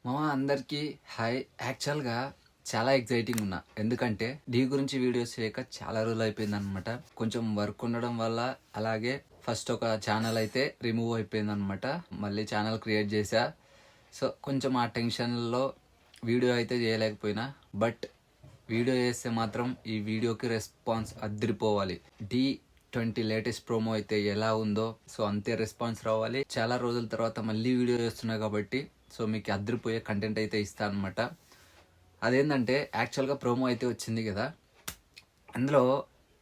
మామ అందరికీ హాయ్. యాక్చువల్గా చాలా ఎగ్జైటింగ్ ఉన్నా, ఎందుకంటే డీ గురించి వీడియోస్ చేయక చాలా రోజులు అయిపోయింది అనమాట. కొంచెం వర్క్ ఉండడం వల్ల, అలాగే ఫస్ట్ ఒక ఛానల్ అయితే రిమూవ్ అయిపోయింది అనమాట. మళ్ళీ ఛానల్ క్రియేట్ చేశా. సో కొంచెం ఆ టెన్షన్లో వీడియో అయితే చేయలేకపోయినా, బట్ వీడియో చేస్తే మాత్రం ఈ వీడియోకి రెస్పాన్స్ అదిరిపోవాలి. D20 లేటెస్ట్ ప్రోమో అయితే ఎలా ఉందో సో అంతే రెస్పాన్స్ రావాలి. చాలా రోజుల తర్వాత మళ్ళీ వీడియో చేస్తున్నా కాబట్టి సో మీకు అదిరిపోయే కంటెంట్ అయితే ఇస్తాను అనమాట. అదేంటంటే యాక్చువల్గా ప్రోమో అయితే వచ్చింది కదా, అందులో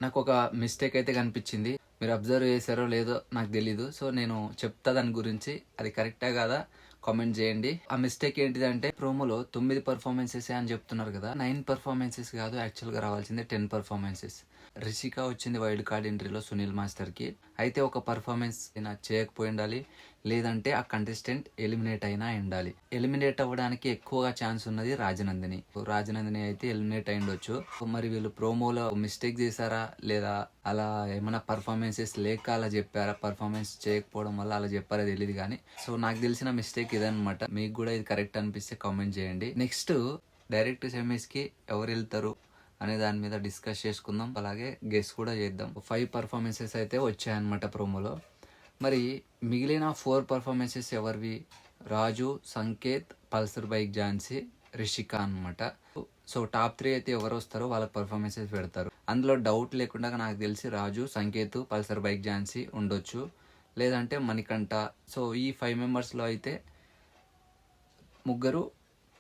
నాకు ఒక మిస్టేక్ అయితే కనిపించింది. మీరు అబ్జర్వ్ చేశారో లేదో నాకు తెలీదు. సో నేను చెప్తా దాని గురించి, అది కరెక్టా కాదా కామెంట్ చేయండి. ఆ మిస్టేక్ ఏంటిదంటే, ప్రోమోలో 9 పర్ఫార్మెన్సెస్ అని చెప్తున్నారు కదా, 9 పర్ఫార్మెన్సెస్ కాదు, యాక్చువల్గా రావాల్సిందే 10 పర్ఫార్మెన్సెస్. రిషిక వచ్చింది వైల్డ్ కార్డ్ ఎంట్రీలో సునీల్ మాస్టర్కి. అయితే ఒక పర్ఫార్మెన్స్ అయినా చేయకపోయి ఉండాలి, లేదంటే ఆ కంటెస్టెంట్ ఎలిమినేట్ అయినా ఉండాలి. ఎలిమినేట్ అవ్వడానికి ఎక్కువగా ఛాన్స్ ఉన్నది రాజనందిని. రాజనందిని అయితే ఎలిమినేట్ అయ్యుండొచ్చు. మరి వీళ్ళు ప్రోమోలో మిస్టేక్ చేశారా, లేదా అలా ఏమైనా పర్ఫార్మెన్సెస్ లేక అలా చెప్పారా, పర్ఫార్మెన్స్ చేయకపోవడం వల్ల అలా చెప్పారా తెలియదు కానీ, సో నాకు తెలిసిన మిస్టేక్ ఇదనమాట. మీకు కూడా ఇది కరెక్ట్ అనిపిస్తే కామెంట్ చేయండి. నెక్స్ట్ డైరెక్ట్ సెమీస్కి ఎవరు వెళ్తారు అనే దాని మీద డిస్కస్ చేసుకుందాం, అలాగే గెస్ కూడా చేద్దాం. 5 పర్ఫార్మెన్సెస్ అయితే వచ్చాయన్నమాట ప్రోమోలో. మరి మిగిలిన 4 పర్ఫార్మెన్సెస్ ఎవరివి? రాజు, సంకేత్, పల్సర్ బైక్ ఝాన్సీ, రిషిక అనమాట. సో టాప్ 3 అయితే ఎవరు వస్తారో వాళ్ళ పర్ఫార్మెన్సెస్ పెడతారు. అందులో డౌట్ లేకుండా నాకు తెలిసి రాజు, సంకేత్, పల్సర్ బైక్ ఝాన్సీ ఉండొచ్చు, లేదంటే మణికంఠ. సో ఈ 5 మెంబర్స్లో అయితే ముగ్గురు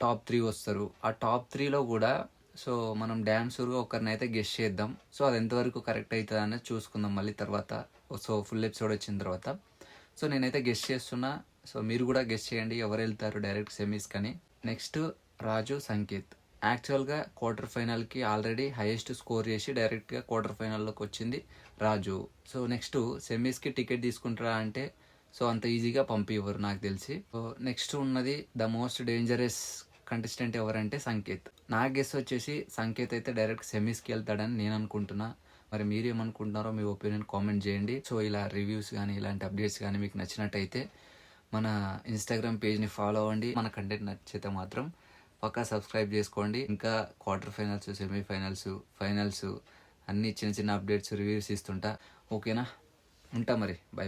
టాప్ 3 వస్తారు. ఆ టాప్ 3లో కూడా సో మనం డ్యామ్ షూర్గా ఒకరిని అయితే గెస్ట్ చేద్దాం. సో అది ఎంతవరకు కరెక్ట్ అవుతుంది అనేది చూసుకుందాం మళ్ళీ తర్వాత, సో ఫుల్ ఎపిసోడ్ వచ్చిన తర్వాత. సో నేనైతే గెస్ట్ చేస్తున్నా, సో మీరు కూడా గెస్ట్ చేయండి ఎవరు వెళ్తారు డైరెక్ట్ సెమీస్ కానీ. నెక్స్ట్ రాజు, సంకేత్. యాక్చువల్గా క్వార్టర్ ఫైనల్కి ఆల్రెడీ హైయెస్ట్ స్కోర్ చేసి డైరెక్ట్గా క్వార్టర్ ఫైనల్లోకి వచ్చింది రాజు. సో నెక్స్ట్ సెమీస్కి టికెట్ తీసుకుంటారా అంటే సో అంత ఈజీగా పంపివ్వరు నాకు తెలిసి. సో నెక్స్ట్ ఉన్నది ద మోస్ట్ డేంజరస్ కంటెస్టెంట్ ఎవరంటే సంకేత్. నా గెస్ వచ్చేసి సంకేత్ అయితే డైరెక్ట్ సెమీస్కి వెళ్తాడని నేను అనుకుంటున్నా. మరి మీరు ఏమనుకుంటున్నారో మీ ఒపీనియన్ కామెంట్ చేయండి. సో ఇలా రివ్యూస్ కానీ ఇలాంటి అప్డేట్స్ కానీ మీకు నచ్చినట్టయితే మన ఇన్స్టాగ్రామ్ పేజ్ని ఫాలో అవ్వండి. మన కంటెంట్ నచ్చితే మాత్రం పక్కా సబ్స్క్రైబ్ చేసుకోండి. ఇంకా క్వార్టర్ ఫైనల్స్, సెమీఫైనల్స్, ఫైనల్స్ అన్నీ చిన్న చిన్న అప్డేట్స్, రివ్యూస్ ఇస్తుంటా. ఓకేనా, ఉంటా మరి, బై బై.